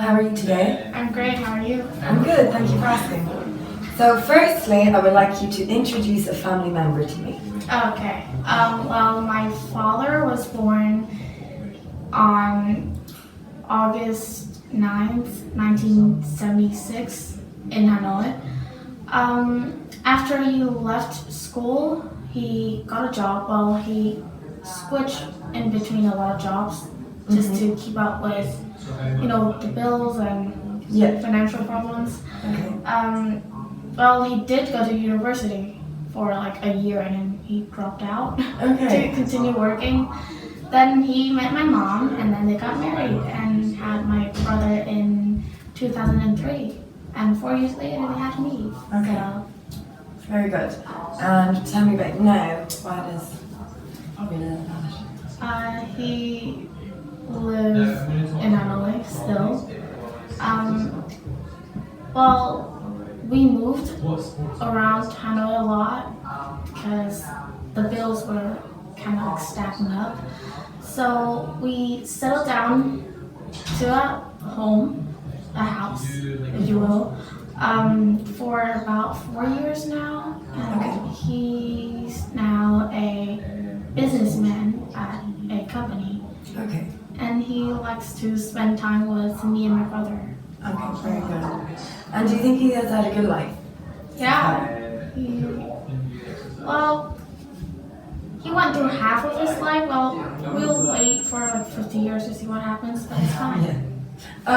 How are you today? I'm great, how are you? I'm good, thank you for asking. So firstly, I would like you to introduce a family member to me. Okay. Well, my father was born on August 9th, 1976 in Hanoi. After he left school, he got a job. Well, he switched in between a lot of jobs just to keep up with, the bills and financial problems. Okay. Well, he did go to university for like a year and then he dropped out Okay. to continue working. Then he met my mom and then they got married and had my brother in 2003. And 4 years later they had me. Okay. So, Very good. And tell me about now. What is he lives in Hanoi still. Well, we moved around Hanoi a lot because the bills were kind of like stacking up. So we settled down to a home, a house, if you will, for about 4 years now. And he's now a businessman at a company. Okay. And he likes to spend time with me and my brother. Okay, very good. And do you think he has had a good life? Yeah. He went through half of his life. Well, we'll wait for like 50 years to see what happens, but it's fine. Yeah.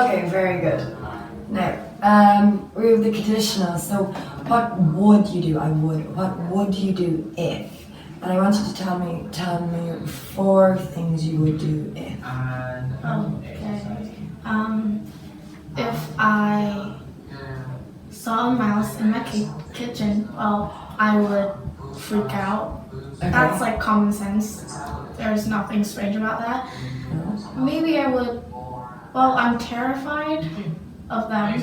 Okay, very good. Now, we have the conditional. So, what would you do? What would you do if? And I want you to tell me 4 things you would do if. Okay. If I saw a mouse in my kitchen, well, I would freak out. Okay. That's like common sense. There's nothing strange about that. Maybe I would, well, I'm terrified of them.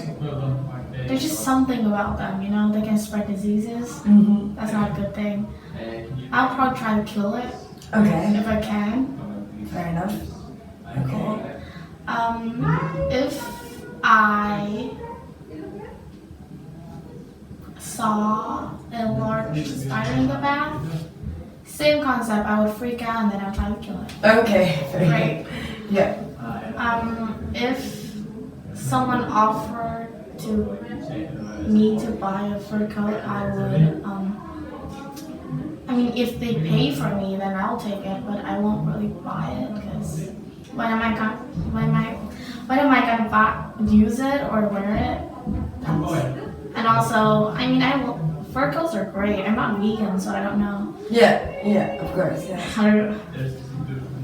There's just something about them, they can spread diseases. Mm-hmm. That's not a good thing. I'll probably try to kill it Okay. if I can. Fair enough. Okay. If I saw a large spider in the bath, same concept. I would freak out and then I'll try to kill it. Okay. Very Right. good. Yeah. If someone offered me to buy a fur coat, I would. If they pay for me, then I'll take it, but I won't really buy it because when am I gonna use it or wear it? And also, fur coats are great. I'm not vegan, so I don't know. Yeah, of course, yeah.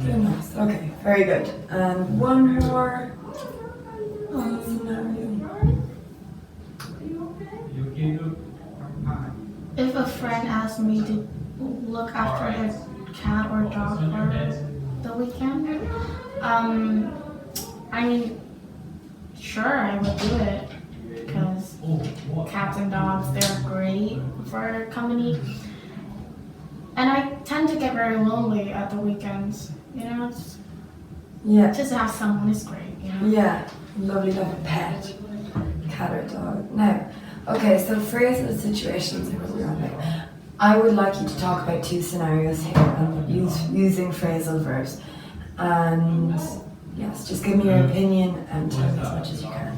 Goodness. Okay, very good. And one more scenario. If a friend asked me to look after their cat or dog for the weekend, sure, I would do it because cats and dogs, they're great for company. And I tend to get very lonely at the weekends, Yeah. just to have someone is great, Yeah, lovely to have a pet, cat or dog. Now, okay, so phrasal situations are really on there. I would like you to talk about 2 scenarios here and using phrasal verbs. And yes, just give me your opinion and tell me as much as you can.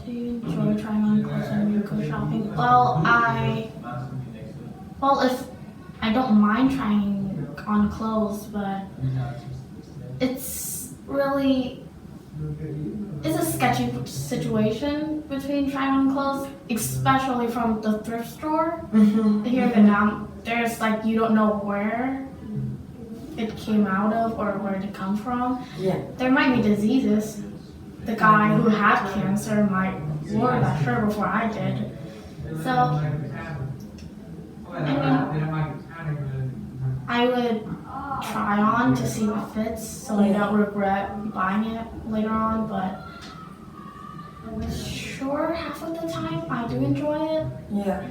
Do you enjoy trying on clothes when you go shopping? If I don't mind trying on clothes, but it's a sketchy situation between trying on clothes, especially from the thrift store. Mm-hmm. Here in Vietnam, there's you don't know where it came out of or where it come from. Yeah. There might be diseases. The guy who had cancer might wore that shirt before I did. So, I would try on to see what fits so I don't regret buying it later on, but sure, half of the time I do enjoy it. Yeah.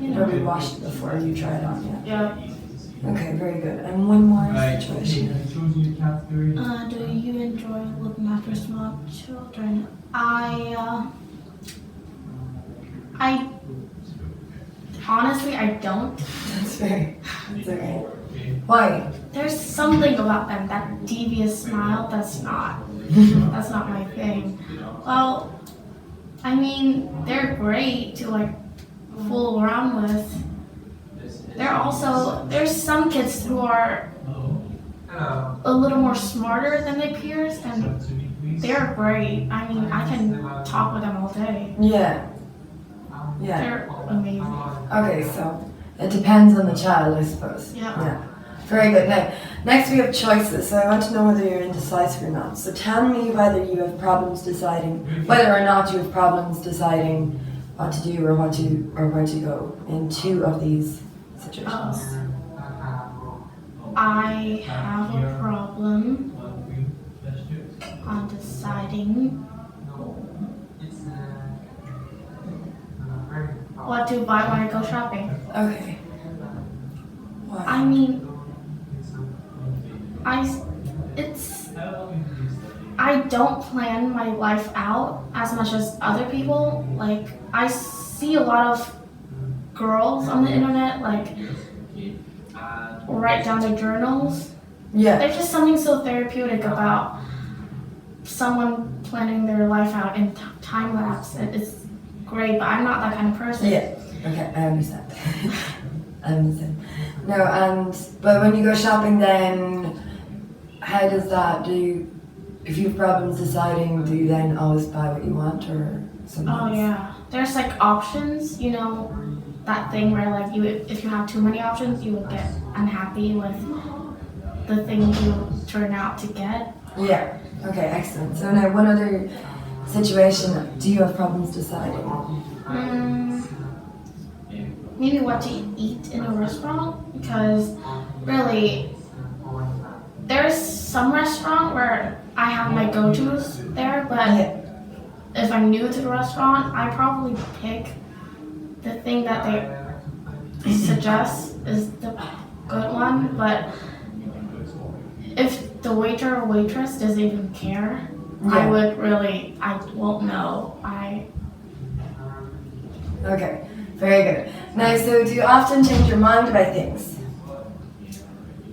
You probably washed it before you try it on, yeah. Yeah. Okay, very good. And one more situation. Do you enjoy looking after small children? I honestly I don't. That's okay. Why? There's something about them, that devious smile. That's not my thing. Well, I mean, they're great to like fool around with. There's some kids who are a little more smarter than their peers, and they're great. I mean, I can talk with them all day. Yeah. They're amazing. Okay, so it depends on the child, I suppose. Yeah. Very good. Now, next we have choices. So I want to know whether you're indecisive or not. So tell me whether you have problems deciding, whether or not you have problems deciding what to do or where to go in two of these situations. I have a problem on deciding what to buy when I go shopping. Okay. Why? I mean, I don't plan my life out as much as other people. Like, I see a lot of girls on the internet, like, write down their journals. Yeah. There's just something so therapeutic about someone planning their life out in time lapse. It's great, but I'm not that kind of person. Yeah. Okay, I understand. I understand. No, but when you go shopping, then how does that do? If you have problems deciding, do you then always buy what you want or something else? Oh yeah, there's like options. You know, that thing where like if you have too many options, you will get unhappy with the thing you turn out to get. Yeah. Okay, excellent. So now, one other situation, do you have problems deciding? Maybe what to eat in a restaurant, because really, there's some restaurant where I have my go-tos there, but if I'm new to the restaurant, I probably pick the thing that they suggest is the good one, but if the waiter or waitress doesn't even care, I won't know. Okay, very good. Now, so do you often change your mind about things?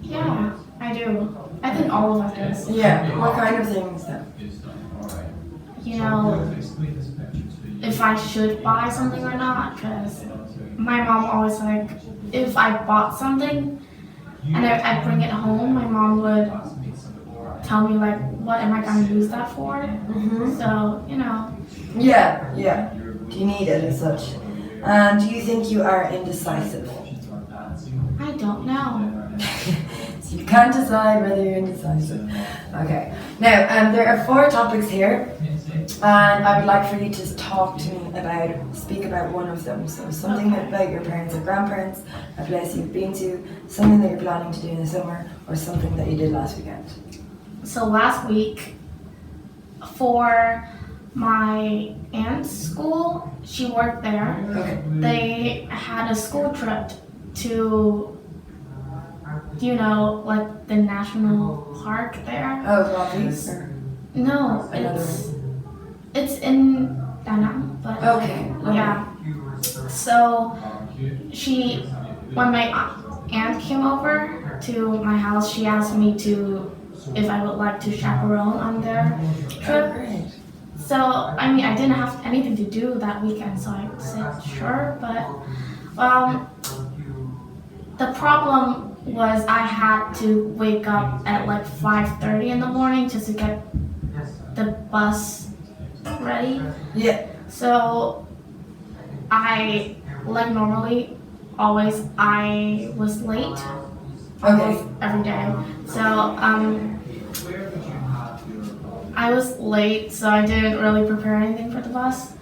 Yeah, I do. I think all of us do. Yeah, what kind of things then? You know, if I should buy something or not, because my mom always like, if I bought something and I bring it home, my mom would tell me like, what am I going to use that for? Mm-hmm. So, you know. Yeah. Do you need it as such? And do you think you are indecisive? I don't know. So you can't decide whether you're indecisive. Okay. Now, there are 4 topics here, and I would like for you to speak about one of them. So something about your parents or grandparents, a place you've been to, something that you're planning to do in the summer, or something that you did last weekend. So last week, for my aunt's school, she worked there. Okay. They had a school trip to, like the national park there. Oh, Rockies? No, it's in Da Nang, but Okay. yeah. So when my aunt came over to my house, she asked me if I would like to chaperone on their trip. Great. So, I mean, I didn't have anything to do that weekend, so I said sure, but the problem was I had to wake up at like 5:30 in the morning just to get the bus ready. Yeah. So, I was late almost every day. So, I was late, so I didn't really prepare anything for the bus.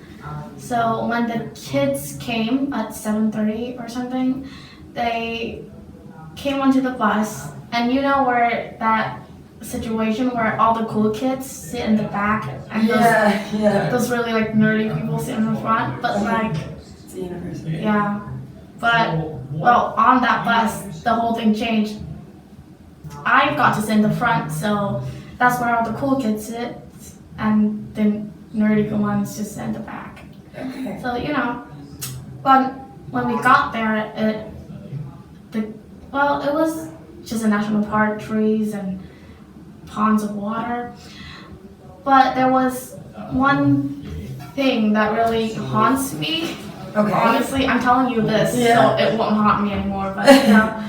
So when the kids came at 7:30 or something, they came onto the bus, and you know where that situation where all the cool kids sit in the back and those really like nerdy people sit in the front, but like it's the university. yeah. But, well, on that bus, the whole thing changed. I got to sit in the front, so that's where all the cool kids sit, and the nerdy ones just sit in the back. Okay. So, you know, but when we got there, it was just a national park, trees and ponds of water. But there was one thing that really haunts me. Okay. Honestly, I'm telling you this, Yeah. so it won't haunt me anymore. But you know,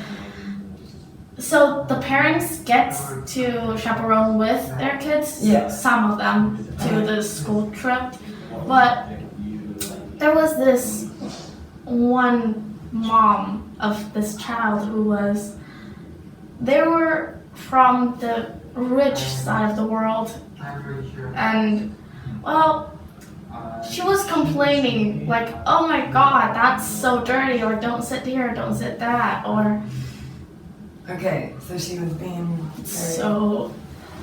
so the parents get to chaperone with their kids, Yeah. some of them, to the school trip. But there was this one mom of this child they were from the rich side of the world, and well, she was complaining like, oh my god, that's so dirty, or don't sit here, don't sit that, or Okay, so she was being very so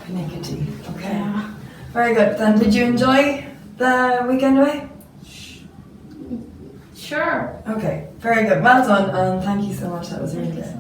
pernickety. Okay. yeah. Very good. Then did you enjoy the weekend away? Sure. Okay, very good. Well done, and thank you so much. That was really good.